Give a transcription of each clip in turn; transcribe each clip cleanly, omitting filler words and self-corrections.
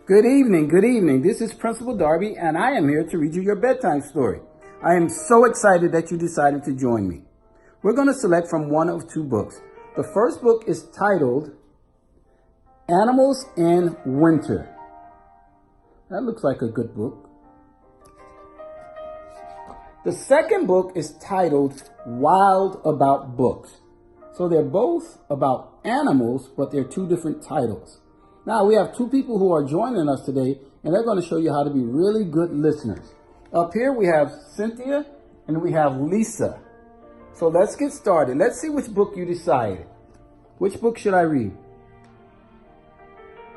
Good evening, good evening. This is Principal Darby, and I am here to read you your bedtime story. I am so excited that you decided to join me. We're going to select from one of two books. The first book is titled Animals in Winter. That looks like a good book. The second book is titled Wild About Books. So they're both about animals, but they're two different titles. Now, we have two people who are joining us today, and they're going to show you how to be really good listeners. Up here, we have Cynthia, and we have Lisa. So let's get started. Let's see which book you decided. Which book should I read?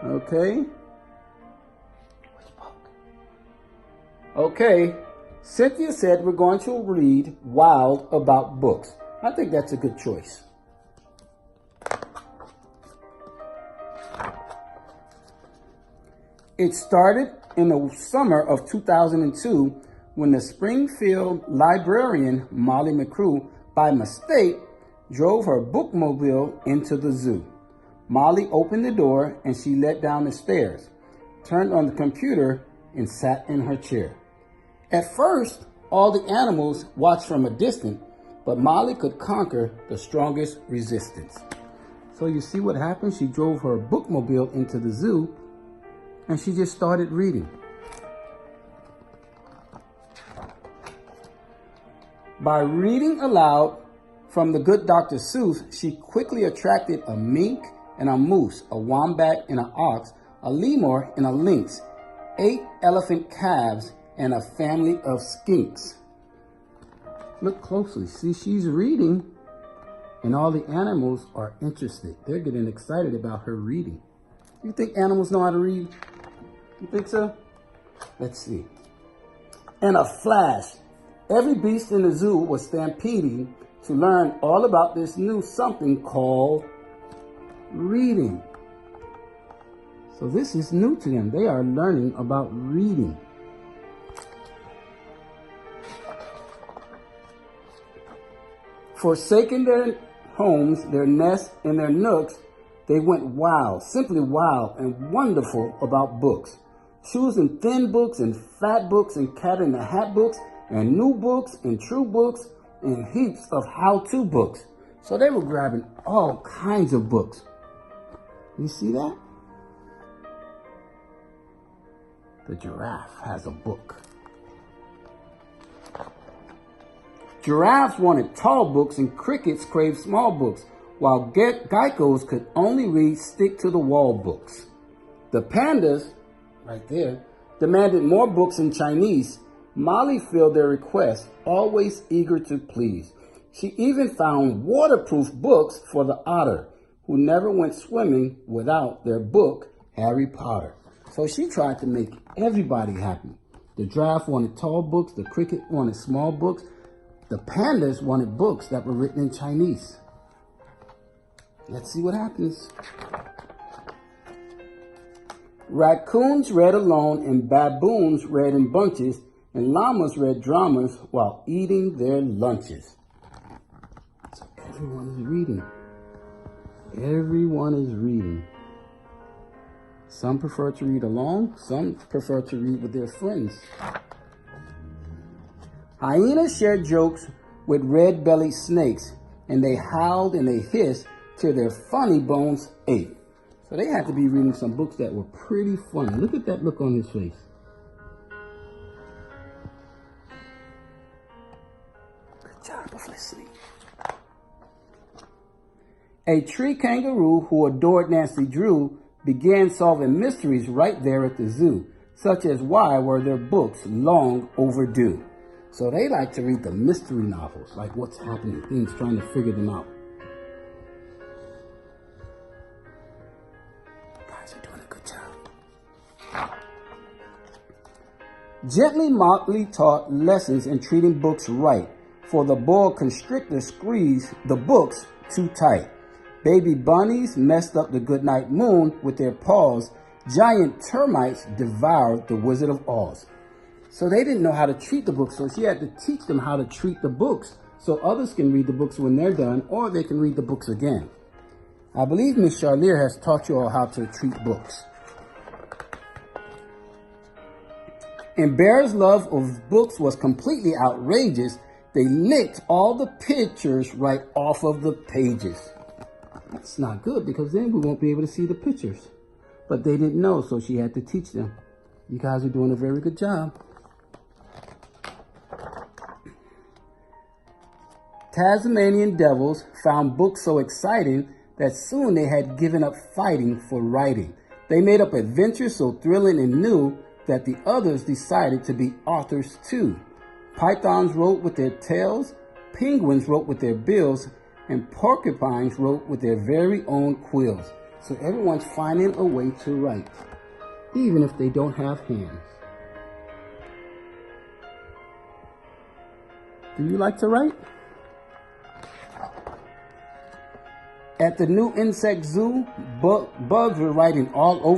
Okay. Which book? Okay. Cynthia said we're going to read Wild About Books. I think that's a good choice. It started in the summer of 2002 when the Springfield librarian, Molly McCrew, by mistake, drove her bookmobile into the zoo. Molly opened the door and she led down the stairs, turned on the computer, and sat in her chair. At first, all the animals watched from a distance, but Molly could conquer the strongest resistance. So you see what happened? She drove her bookmobile into the zoo, and she just started reading. By reading aloud from the good Dr. Seuss, she quickly attracted a mink and a moose, a wombat and an ox, a lemur and a lynx, 8 elephant calves, and a family of skinks. Look closely. See, she's reading, and all the animals are interested. They're getting excited about her reading. You think animals know how to read? You think so? Let's see. In a flash, every beast in the zoo was stampeding to learn all about this new something called reading. So this is new to them. They are learning about reading. Forsaking their homes, their nests, and their nooks, they went wild, simply wild and wonderful about books. Choosing thin books and fat books and cat in the hat books and new books and true books and heaps of how-to books. So they were grabbing all kinds of books. You see that? The giraffe has a book. Giraffes wanted tall books and crickets craved small books, while geckos could only read stick-to-the-wall books. The pandas, right there, demanded more books in Chinese. Molly filled their request, always eager to please. She even found waterproof books for the otter, who never went swimming without their book, Harry Potter. So she tried to make everybody happy. The giraffe wanted tall books, the cricket wanted small books, the pandas wanted books that were written in Chinese. Let's see what happens. Raccoons read alone, and baboons read in bunches, and llamas read dramas while eating their lunches. So everyone is reading. Everyone is reading. Some prefer to read alone. Some prefer to read with their friends. Hyenas shared jokes with red-bellied snakes, and they howled and they hissed till their funny bones ached. So they had to be reading some books that were pretty funny. Look at that look on his face. Good job of listening. A tree kangaroo who adored Nancy Drew began solving mysteries right there at the zoo, such as why were their books long overdue. So they like to read the mystery novels, like what's happening, things, trying to figure them out. Guys are doing a good job. Gently Motley taught lessons in treating books right, for the boa constrictor squeezed the books too tight. Baby bunnies messed up the goodnight moon with their paws. Giant termites devoured the Wizard of Oz. So they didn't know how to treat the books, so she had to teach them how to treat the books so others can read the books when they're done, or they can read the books again. I believe Miss Charlier has taught you all how to treat books. And Bear's love of books was completely outrageous. They licked all the pictures right off of the pages. That's not good because then we won't be able to see the pictures. But they didn't know, so she had to teach them. You guys are doing a very good job. Tasmanian devils found books so exciting that soon they had given up fighting for writing. They made up adventures so thrilling and new that the others decided to be authors too. Pythons wrote with their tails, penguins wrote with their bills, and porcupines wrote with their very own quills. So everyone's finding a way to write, even if they don't have hands. Do you like to write? At the new insect zoo, bugs were writing all over